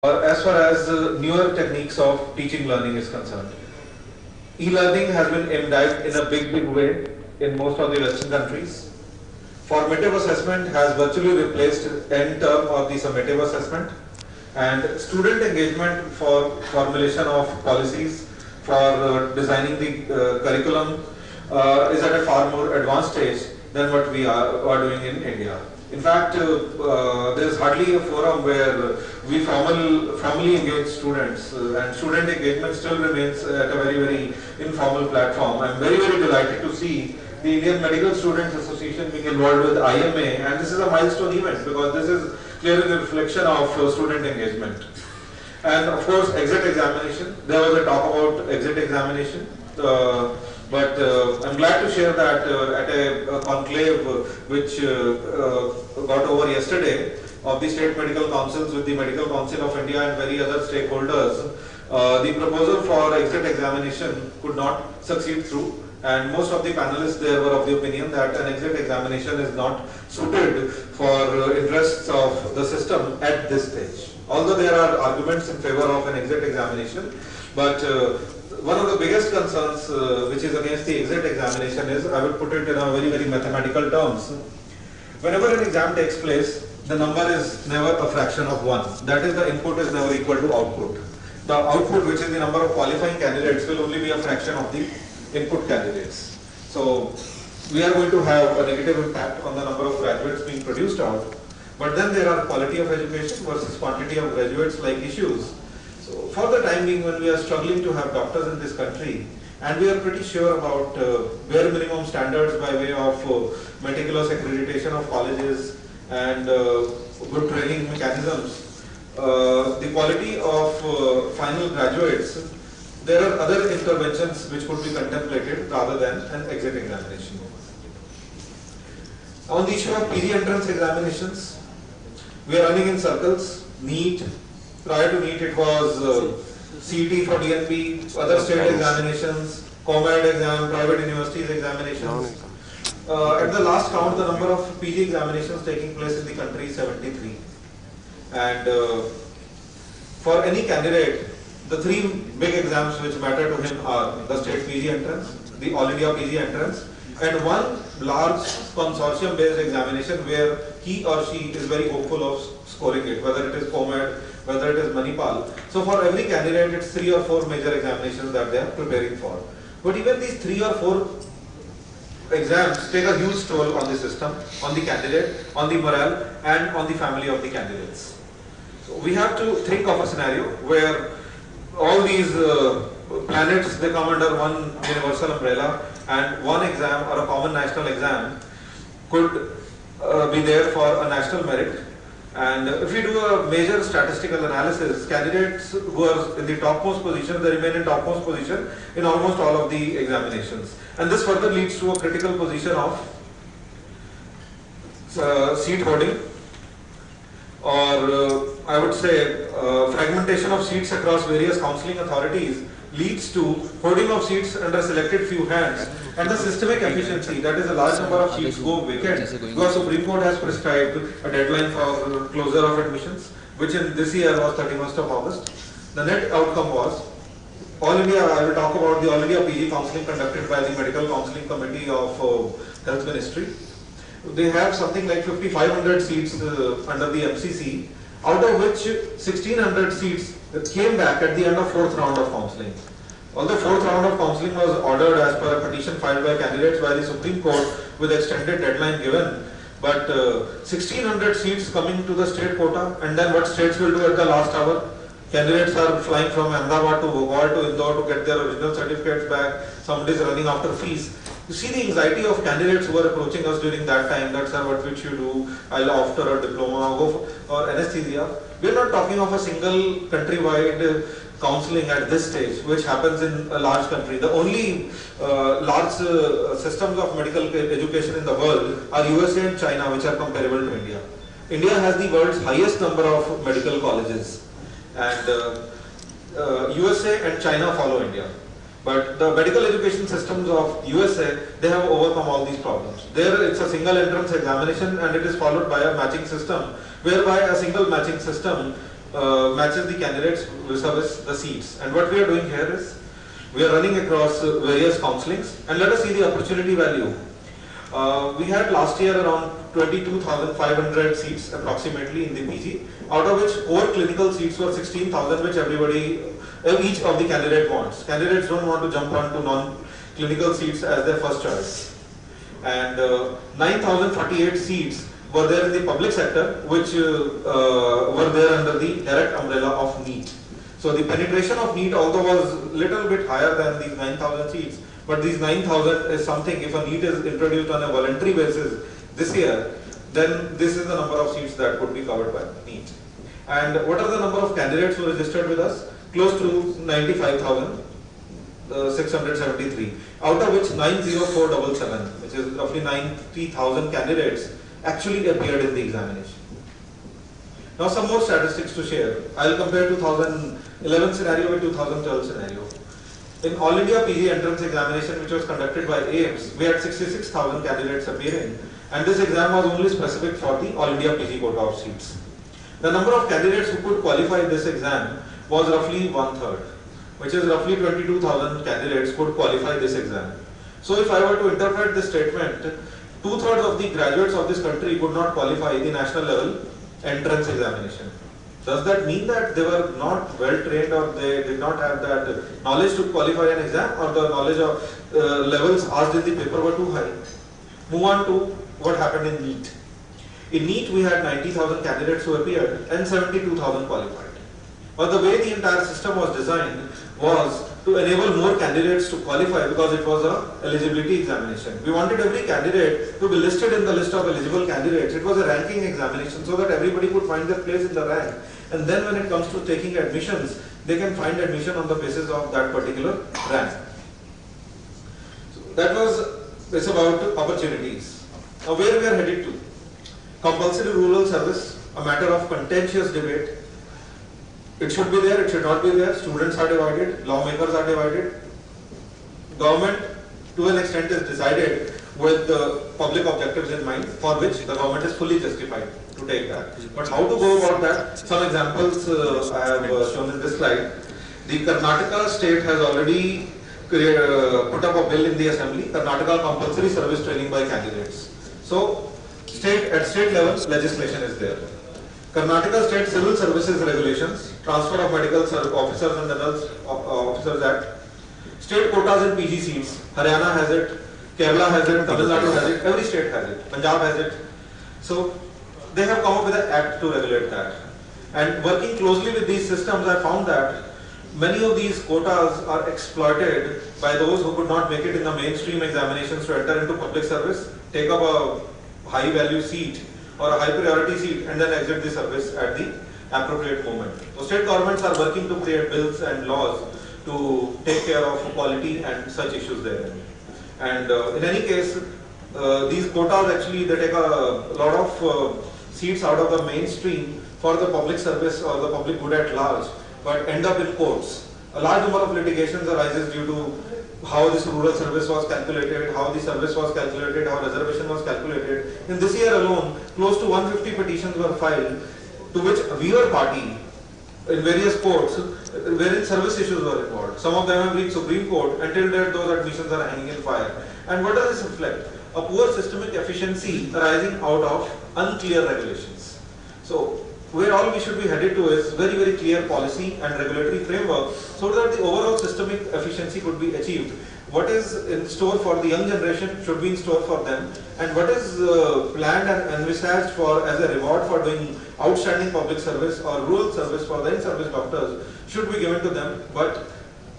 as far as newer techniques of teaching learning is concerned. E-learning has been imbibed in a big way in most of the Western countries. Formative assessment has virtually replaced end term of the summative assessment, and student engagement for formulation of policies, for designing the curriculum is at a far more advanced stage than what we are doing in India. In fact, there is hardly a forum where we formally engage students, and student engagement still remains at a very informal platform. I am very delighted to see the Indian Medical Students Association being involved with IMA, and this is a milestone event because this is clearly the reflection of student engagement. And of course, exit examination. There was a talk about exit examination. But I'm glad to share that at a conclave which got over yesterday of the state medical councils with the Medical Council of India and very other stakeholders, the proposal for exit examination could not succeed through, and most of the panelists there were of the opinion that an exit examination is not suited for interests of the system at this stage. Although there are arguments in favor of an exit examination, but one of the biggest concerns which is against the exit examination is, I would put it in a very mathematical terms. Whenever an exam takes place, the number is never a fraction of 1. That is, the input is never equal to output. The output, which is the number of qualifying candidates, will only be a fraction of the input candidates. So we are going to have a negative impact on the number of graduates being produced out. But then there are quality of education versus quantity of graduates like issues. So for the time being, when we are struggling to have doctors in this country, and we are pretty sure about bare minimum standards by way of meticulous accreditation of colleges and good training mechanisms, the quality of final graduates, there are other interventions which could be contemplated rather than an exit examination. On the issue of PG entrance examinations, we are running in circles. NEET, prior to NEET it was CET for DNP, other state examinations, COMED exam, private universities examinations. At the last count, the number of PG examinations taking place in the country is 73. And for any candidate, the three big exams which matter to him are the state PG entrance, the All India PG entrance, and one large consortium based examination where he or she is very hopeful of scoring it, whether it is COMED, whether it is Manipal. So for every candidate, it's 3 or 4 major examinations that they are preparing for. But even these 3 or 4 exams take a huge toll on the system, on the candidate, on the morale, and on the family of the candidates. So we have to think of a scenario where all these planets, they come under one universal umbrella, and one exam or a common national exam could be there for a national merit. And if we do a major statistical analysis, candidates who are in the topmost position, they remain in topmost position in almost all of the examinations. And this further leads to a critical position of seat hoarding, or I would say fragmentation of seats across various counselling authorities leads to hoarding of seats under selected few hands, and the systemic efficiency, that is a large number of seats go vacant because Supreme Court has prescribed a deadline for closure of admissions, which in this year was 31st of August. The net outcome was All India, I will talk about the All India PG counselling conducted by the Medical Counselling Committee of Health Ministry. They have something like 5,500 seats under the MCC, out of which 1,600 seats came back at the end of 4th round of counselling. Although 4th round of counselling was ordered as per a petition filed by candidates by the Supreme Court with extended deadline given, but 1,600 seats coming to the state quota, and then what states will do at the last hour? Candidates are flying from Ahmedabad to Bhopal to Indore to get their original certificates back. Somebody is running after fees. You see the anxiety of candidates who were approaching us during that time. That, sir, what should you do? I'll opt for a diploma, go for, or anesthesia. We're not talking of a single countrywide counselling at this stage, which happens in a large country. The only large systems of medical education in the world are USA and China, which are comparable to India. India has the world's highest number of medical colleges, and USA and China follow India. But the medical education systems of USA, they have overcome all these problems. There it's a single entrance examination and it is followed by a matching system, whereby a single matching system matches the candidates versus the seats. And what we are doing here is, we are running across various counselings, and let us see the opportunity value. We had last year around 22,500 seats approximately in the PG, out of which core clinical seats were 16,000, which each of the candidate wants. Candidates don't want to jump onto non-clinical seats as their first choice. And 9,048 seats were there in the public sector, which were there under the direct umbrella of NEET. So the penetration of NEET, although was little bit higher than these 9,000 seats, but these 9,000 is something, if a NEET is introduced on a voluntary basis this year, then this is the number of seats that could be covered by NEET. And what are the number of candidates who registered with us? Close to 95,673, out of which 90477, which is roughly 90,000 candidates, actually appeared in the examination. Now some more statistics to share. I will compare 2011 scenario with 2012 scenario. In All India PG entrance examination, which was conducted by AIIMS, we had 66,000 candidates appearing, and this exam was only specific for the All India PG quota of seats. The number of candidates who could qualify this exam was roughly 1/3, which is roughly 22,000 candidates could qualify this exam. So if I were to interpret this statement, 2/3 of the graduates of this country could not qualify the national level entrance examination. Does that mean that they were not well trained, or they did not have that knowledge to qualify an exam, or the knowledge of levels asked in the paper were too high? Move on to what happened in NEET. In NEET we had 90,000 candidates who appeared and 72,000 qualified. But the way the entire system was designed was to enable more candidates to qualify, because it was a eligibility examination. We wanted every candidate to be listed in the list of eligible candidates. It was a ranking examination so that everybody could find their place in the rank. And then when it comes to taking admissions, they can find admission on the basis of that particular rank. So that was this about opportunities. Now where we are headed to? Compulsory rural service, a matter of contentious debate. It should be there, it should not be there. Students are divided, lawmakers are divided. Government to an extent is decided with the public objectives in mind, for which the government is fully justified to take that. But how to go about that? Some examples I have shown in this slide. The Karnataka state has already put up a bill in the assembly, Karnataka compulsory service training by candidates. So at state level legislation is there. Karnataka State Civil Services Regulations, Transfer of Medical Officers and Adult Officers Act, state quotas in PG seats. Haryana has it, Kerala has it, Tamil Nadu has it, every state has it, Punjab has it. So they have come up with an act to regulate that. And working closely with these systems, I found that many of these quotas are exploited by those who could not make it in the mainstream examinations to enter into public service, take up a high value seat or a high priority seat, and then exit the service at the appropriate moment. So state governments are working to create bills and laws to take care of quality and such issues there. And in any case, these quotas actually, they take a lot of seats out of the mainstream for the public service or the public good at large, but end up in courts. A large number of litigations arises due to how this rural service was calculated, how the service was calculated, how reservation was calculated. In this year alone, close to 150 petitions were filed, to which we were party in various courts, wherein service issues were involved. Some of them have reached Supreme Court. Until date, those admissions are hanging in fire. And what does this reflect? A poor systemic efficiency arising out of unclear regulations. So where all we should be headed to is very, very clear policy and regulatory framework, so that the overall systemic efficiency could be achieved. What is in store for the young generation should be in store for them, and what is planned and envisaged for as a reward for doing outstanding public service or rural service for the in-service doctors should be given to them, but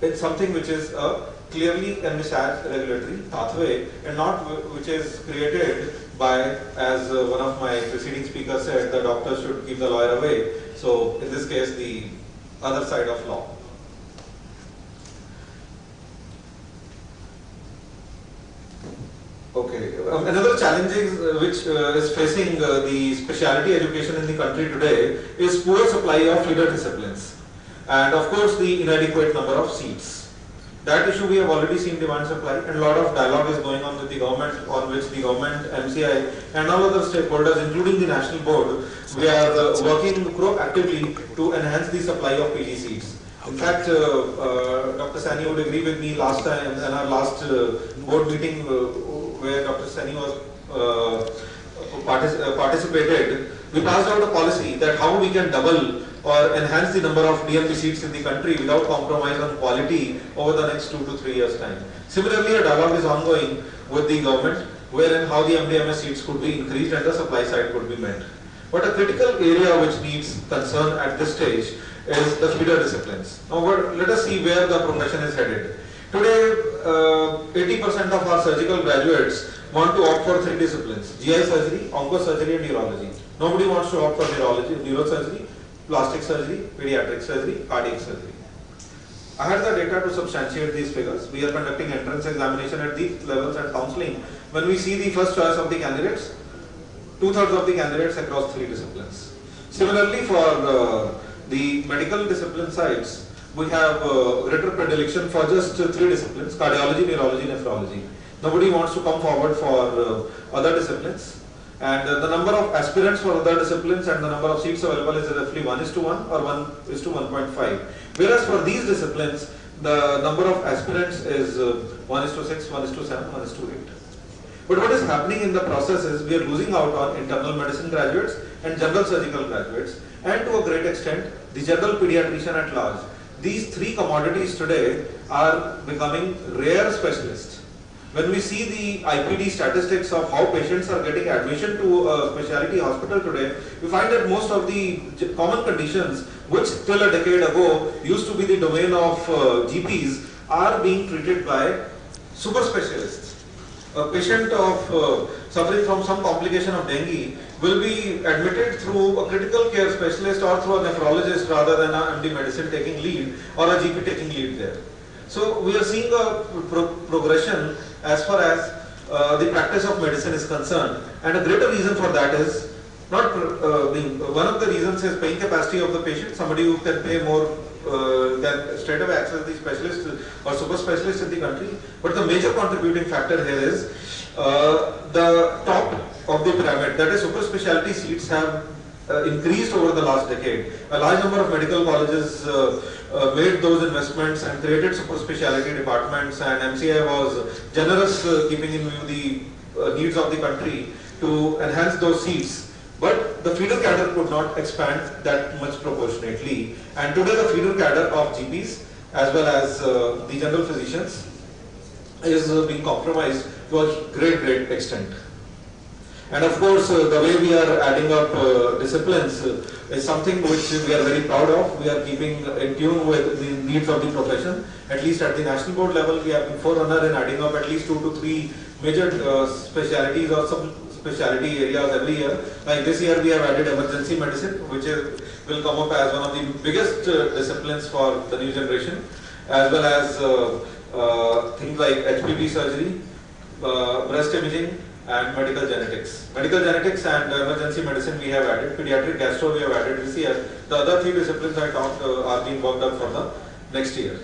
it's something which is a clearly envisaged regulatory pathway, and not which is created by, as one of my preceding speakers said, the doctor should keep the lawyer away. So in this case, the other side of law. Okay, another challenge which is facing the specialty education in the country today is poor supply of feeder disciplines, and of course the inadequate number of seats. That issue we have already seen demand supply, and a lot of dialogue is going on with the government, on which the government, MCI and all other stakeholders, including the national board, we are working proactively to enhance the supply of PG seeds. In fact, Dr. Sani would agree with me last time in our last board meeting where Dr. Sani was participated. We passed out a policy that how we can double or enhance the number of DMP seats in the country without compromise on quality over the next 2 to 3 years time. Similarly, a dialogue is ongoing with the government wherein how the MDMS seats could be increased and the supply side could be met. But a critical area which needs concern at this stage is the feeder disciplines. Now let us see where the profession is headed. Today, 80% of our surgical graduates want to opt for 3 disciplines: GI surgery, oncosurgery and neurology. Nobody wants to opt for neurology, neurosurgery, plastic surgery, pediatric surgery, cardiac surgery. I had the data to substantiate these figures. We are conducting entrance examination at these levels and counseling. When we see the first choice of the candidates, 2/3 of the candidates across 3 disciplines. Similarly, for the medical discipline sides, we have greater predilection for just 3 disciplines: cardiology, neurology, nephrology. Nobody wants to come forward for other disciplines. And the number of aspirants for other disciplines and the number of seats available is roughly 1:1 or 1:1.5. Whereas for these disciplines, the number of aspirants is 1:6, 1:7, 1:8. But what is happening in the process is we are losing out on internal medicine graduates and general surgical graduates, and to a great extent, the general pediatrician at large. These 3 commodities today are becoming rare specialists. When we see the IPD statistics of how patients are getting admission to a specialty hospital today, we find that most of the common conditions which till a decade ago used to be the domain of GPs are being treated by super specialists. A patient of suffering from some complication of dengue will be admitted through a critical care specialist or through a nephrologist rather than a MD medicine taking lead or a GP taking lead there. So we are seeing a progression as far as the practice of medicine is concerned, and a greater reason for that is not one of the reasons is paying capacity of the patient. Somebody who can pay more can straight away access the specialist or super specialist in the country. But the major contributing factor here is the top of the pyramid, that is super specialty seats have increased over the last decade. A large number of medical colleges made those investments and created super specialty departments, and MCI was generous keeping in view the needs of the country to enhance those seats. But the feeder cadre could not expand that much proportionately, and today the feeder cadre of GPs as well as the general physicians is being compromised to a great extent. And of course, the way we are adding up disciplines is something which we are very proud of. We are keeping in tune with the needs of the profession. At least at the national board level, we have been forerunner in adding up at least 2 to 3 major specialities or sub-speciality areas every year. Like this year, we have added emergency medicine, which will come up as one of the biggest disciplines for the new generation, as well as things like HPV surgery, breast imaging, and medical genetics. Medical genetics and emergency medicine we have added. Pediatric gastro we have added this year. The other 3 disciplines I talked are being worked up for the next year.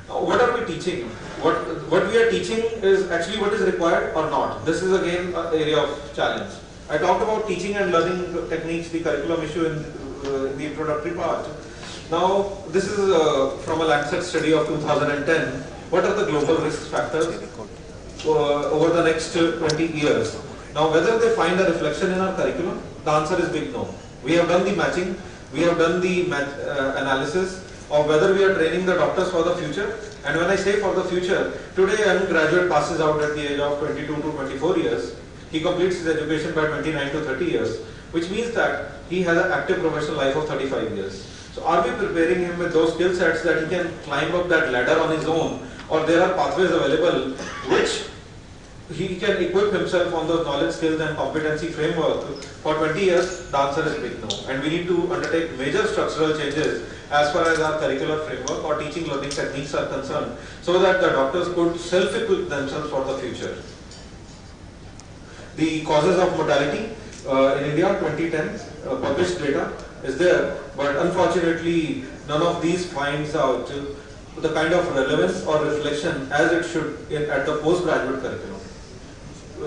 What are we teaching? What we are teaching is actually what is required or not. This is again an area of challenge. I talked about teaching and learning techniques, the curriculum issue in the introductory part. Now this is from a Lancet study of 2010. What are the global risk factors over the next 20 years? Now whether they find a reflection in our curriculum, the answer is big no. We have done the matching, we have done the analysis of whether we are training the doctors for the future. And when I say for the future, today a young graduate passes out at the age of 22 to 24 years. He completes his education by 29 to 30 years, which means that he has an active professional life of 35 years. So are we preparing him with those skill sets that he can climb up that ladder on his own, or there are pathways available which he can equip himself on those knowledge, skills and competency framework for 20 years? The answer is big no. And we need to undertake major structural changes as far as our curricular framework or teaching learning techniques are concerned, so that the doctors could self-equip themselves for the future. The causes of mortality in India 2010 published data is there, but unfortunately none of these finds out the kind of relevance or reflection as it should at the postgraduate curriculum.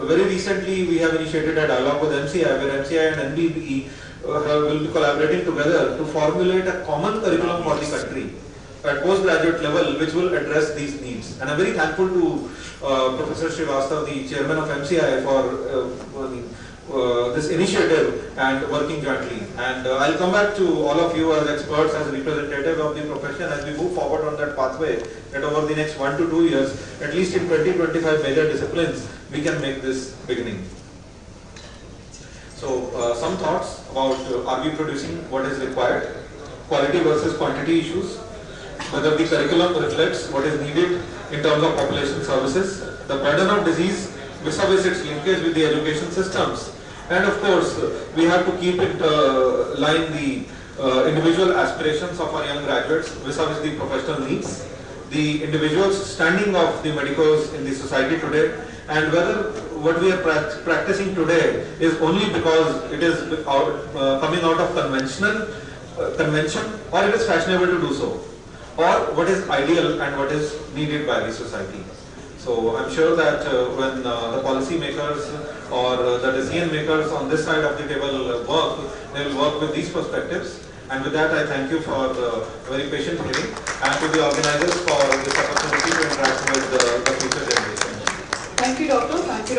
Very recently, we have initiated a dialogue with MCI, where MCI and NBE will be collaborating together to formulate a common curriculum for the country at postgraduate level, which will address these needs. And I'm very thankful to Professor Srivastav, the chairman of MCI, for this initiative and working jointly. And I'll come back to all of you as experts, as representative of the profession, as we move forward on that pathway, that over the next 1 to 2 years, at least in 20-25 major disciplines, we can make this beginning. So some thoughts about are we producing what is required, quality versus quantity issues, whether the curriculum reflects what is needed in terms of population services, the burden of disease vis-a-vis its linkage with the education systems, and of course we have to keep it line the individual aspirations of our young graduates vis-a-vis the professional needs, the individuals standing of the medicos in the society today, and whether what we are practicing today is only because it is coming out of convention, or it is fashionable to do so, or what is ideal and what is needed by the society. So I'm sure that when the policy makers or the decision makers on this side of the table work, they will work with these perspectives. And with that, I thank you for very patient hearing, and to the organizers for this opportunity to interact with the future generation. Thank you, Doctor. Thank you.